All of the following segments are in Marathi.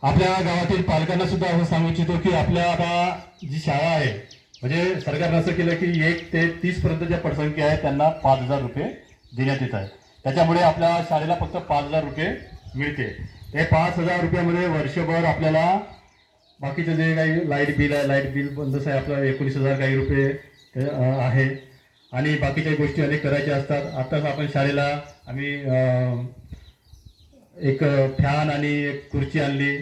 आपल्या गावातील पालकांना सुद्धा असं सांगू इच्छितो की आपल्या आता जी शाळा आहे म्हणजे सरकारनं असं केलं की 1 ते 30 पर्यंत पटसंख्या आहे त्यांना 5,000 रुपये देण्यात येत आहे. त्याच्यामुळे आपल्या शाळेला फक्त 5,000 रुपये मिळते. हे 5,000 रुपयामध्ये वर्षभर आपल्याला बाकीचं जे काही लाईट बिल आहे, लाईट बिल बंदच आहे आपलं 19,000 काही रुपये आहे आणि बाकीच्या गोष्टी अनेक करायच्या असतात. आत्ताच आपण शाळेला आम्ही एक फॅन आणि एक खुर्ची आणली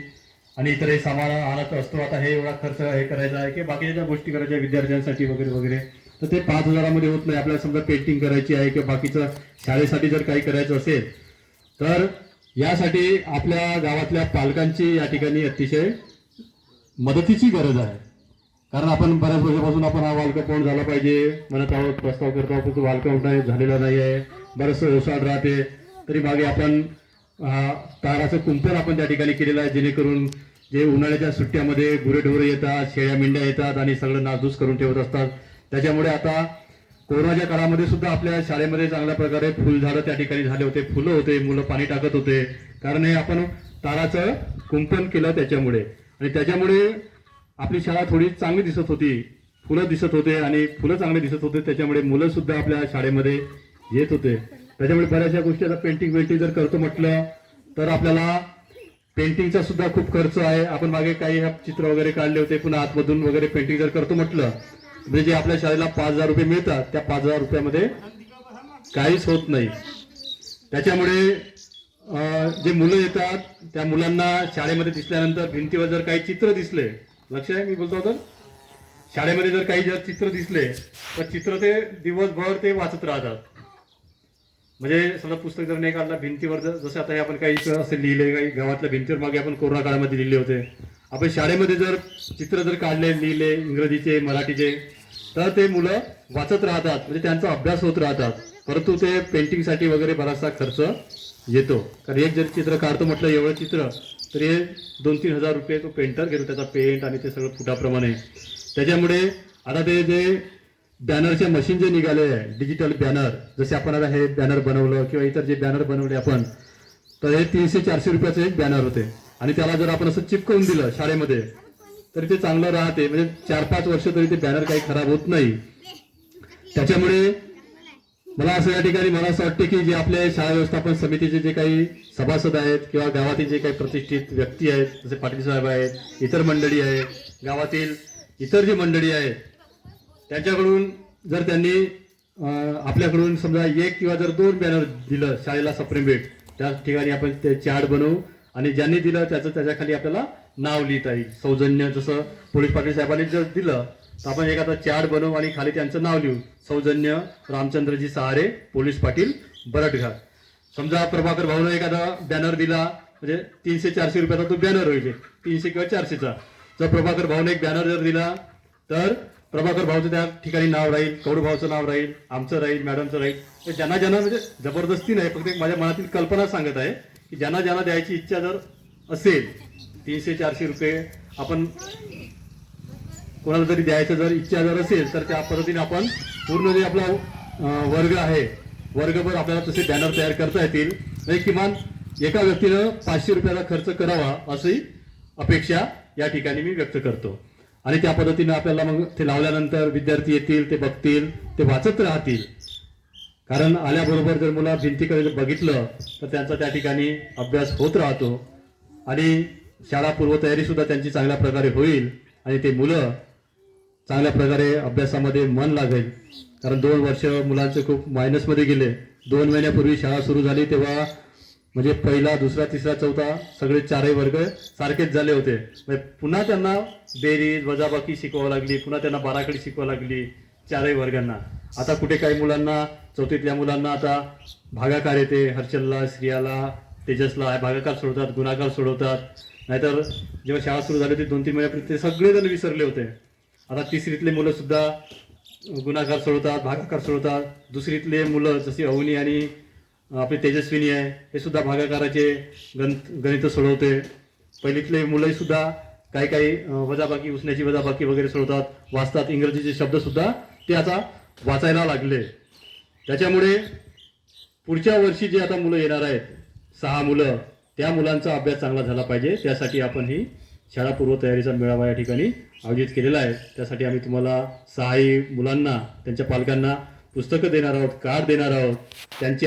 आणि इतरही सामान आणत असतो. आता हे एवढा खर्च हे करायचा आहे की बाकीच्या ज्या गोष्टी करायच्या विद्यार्थ्यांसाठी वगैरे वगैरे, तर ते 5,000मध्ये होत नाही. आपल्याला समजा पेंटिंग करायची आहे किंवा बाकीचं शाळेसाठी जर काही करायचं असेल तर यासाठी आपल्या गावातल्या पालकांची या ठिकाणी अतिशय मदतीची गरज आहे. कारण आपण बऱ्याच वर्षापासून आपण हा वालकंपाऊंड झाला पाहिजे म्हणत आहोत, प्रस्ताव करतो आहोत, तो वालकंपाऊंड झालेला नाही आहे, बरंचसं ओसाड राहते. तरी मागे आपण ताराचं कुंपण आपण त्या ठिकाणी केलेलं आहे, जेणेकरून जे उन्हाळ्याच्या सुट्ट्यामध्ये गुरेढोरे येतात, शेळ्या मेंढ्या येतात आणि सगळं नासधूस करून ठेवत असतात. त्याच्यामुळे आता कोरोनाच्या काळामध्ये सुद्धा आपल्या शाळेमध्ये चांगल्या प्रकारे फुलझाडं त्या ठिकाणी झाले होते, फुलं होते, मुलं पाणी टाकत होते. कारण हे आपण ताराचं कुंपण केलं त्याच्यामुळे, आणि त्याच्यामुळे आपली शाळा थोडी चांगली दिसत होती, फुलं दिसत होते आणि फुलं चांगले दिसत होते. त्याच्यामुळे मुलं सुद्धा आपल्या शाळेमध्ये येत होते. त्याच्यामुळे बऱ्याचशा गोष्टी आता पेंटिंग जर करतो म्हटलं तर आपल्याला पेंटिंगचा सुद्धा खूप खर्च आहे. आपण मागे काही चित्र वगैरे काढले होते, पुन्हा आतमधून वगैरे पेंटिंग जर करतो म्हटलं म्हणजे जे आपल्या शाळेला 5,000 रुपये मिळतात त्या 5,000 रुपयामध्ये काहीच होत नाही. त्याच्यामुळे जे मुलं येतात त्या मुलांना शाळेमध्ये दिसल्यानंतर भिंतीवर जर काही चित्र दिसले, लक्ष आहे मी बोलतो तर, शाळेमध्ये जर काही जर चित्र दिसले तर चित्र ते दिवसभर ते वाचत राहतात. म्हणजे समजा पुस्तक जर नाही काढला भिंतीवर, जसं आता हे आपण काही असे लिहिले, काही गावातल्या भिंतीवर मागे आपण कोरोना काळामध्ये लिहिले होते. आपण शाळेमध्ये जर चित्र जर काढले, लिहिले इंग्रजीचे, मराठीचे, तर ते मुलं वाचत राहतात, म्हणजे त्यांचा अभ्यास होत राहतात. परंतु ते पेंटिंगसाठी वगैरे बराचसा खर्च येतो. कारण एक जर चित्र काढतो म्हटलं एवढं चित्र, तर हे 2-3 हजार रुपये तो पेंटर घेतो, त्याचा पेंट आणि ते सगळं फुटाप्रमाणे. त्याच्यामुळे आता ते जे बॅनरच्या मशीन जे निघाले आहे, डिजिटल बॅनर, जसे आपण आता हे बॅनर बनवलं किंवा इतर जे बॅनर बनवले आपण, तर हे 300-400 रुपयाचं एक बॅनर होते आणि त्याला जर आपण असं चिपकवून दिलं शाळेमध्ये तरी ते चांगलं राहते. म्हणजे 4-5 वर्ष तरी ते बॅनर काही खराब होत नाही. त्याच्यामुळे मला असं या ठिकाणी मला असं वाटते की जे आपले शाळा व्यवस्थापन समितीचे जे काही सभासद आहेत किंवा गावातील जे काही प्रतिष्ठित व्यक्ती आहेत, जसे पाटील साहेब आहेत, इतर मंडळी आहेत, गावातील इतर जी मंडळी आहेत, त्यांच्याकडून जर त्यांनी आपल्याकडून समजा 1 किंवा जर 2 बॅनर दिलं शाळेला सप्रेमेट, त्या ठिकाणी आपण ते चार्ट बनवू आणि ज्यांनी दिलं त्याचं त्याच्याखाली आपल्याला नाव लिहिता येईल. सौजन्य, जसं पोलीस पाटील साहेबांनी जर दिलं तर आपण एखादा चार्ट बनवू आणि खाली त्यांचं नाव लिहू, सौजन्य रामचंद्रजी सहारे, पोलीस पाटील बरटघाट. समजा प्रभाकर भाऊनं एखादा बॅनर दिला म्हणजे 300-400 रुपयाचा तो बॅनर होईल, 300 किंवा 400चा. जर प्रभाकर भाऊने एक बॅनर जर दिला तर प्रभाकर भाऊचं त्या ठिकाणी नाव राहील, कौड भाऊचं नाव राहील, आमचं राहील, मॅडमचं राहील. तर ज्यांना ज्यांना, म्हणजे जबरदस्ती नाही, फक्त एक माझ्या मनातील कल्पना सांगत आहे की ज्यांना ज्यांना द्यायची इच्छा जर असेल, 300-400 रुपये आपण कोणाला तरी द्यायचं जर इच्छा जर असेल तर त्या पद्धतीने आपण पूर्ण जे आपला वर्ग आहे, वर्गभर आपल्याला तसे बॅनर तयार करता येतील. म्हणजे किमान एका व्यक्तीनं 500 रुपयाचा खर्च करावा अशी अपेक्षा या ठिकाणी मी व्यक्त करतो. आणि त्या पद्धतीनं आपल्याला मग ते लावल्यानंतर विद्यार्थी येतील, ते बघतील, ते वाचत राहतील. कारण आल्याबरोबर जर मुलं भिंतीकडे बघितलं तर त्यांचा त्या ठिकाणी अभ्यास होत राहतो आणि शाळा पूर्वतयारी सुद्धा त्यांची चांगल्या प्रकारे होईल आणि ते मुलं चांगल्या प्रकारे अभ्यासामध्ये मन लागेल. कारण 2 वर्ष मुलांचे खूप मायनसमध्ये गेले. 2 महिन्यापूर्वी शाळा सुरू झाली तेव्हा म्हणजे पहिला, दुसरा, तिसरा, चौथा सगळे 4ही वर्ग सारखेच झाले होते. म्हणजे पुन्हा त्यांना बेरीज वजाबाकी शिकवावं लागली, पुन्हा त्यांना बाराखडी शिकवावं लागली 4ही वर्गांना. आता कुठे काही मुलांना, चौथीतल्या मुलांना आता भागाकार येते, हर्षलला, श्रियाला, तेजसला भागाकार सोडवतात, गुणाकार सोडवतात. नाहीतर जेव्हा शाळा सुरू झाली होती 2-3 महिन्यापूर्वी ते सगळेजण विसरले होते. आता तिसरीतले मुलं सुद्धा गुणाकार सोडवतात, भागाकार सोडवतात. दुसरीतले मुलं जशी अवनी आणि आपली तेजस्विनी आहे, हे सुद्धा भागाकाराचे गणित सोडवते. पहिलीतले मुलंही सुद्धा काही काही वजाबाकी, उसण्याची वजाबाकी वगैरे सोडवतात, वाचतात. इंग्रजीचे शब्द सुद्धा ते आता वाचायला लागले. त्याच्यामुळे पुढच्या वर्षी जे आता मुलं येणार आहेत, 6 मुलं, त्या मुलांचा अभ्यास चांगला झाला पाहिजे, त्यासाठी आपण ही शाळा पूर्वतयारीचा मेळावा या ठिकाणी आयोजित केलेला आहे. त्यासाठी आम्ही तुम्हाला 6 मुलांना, त्यांच्या पालकांना पुस्तकं देणार आहोत, कार्ड देणार आहोत. त्यांची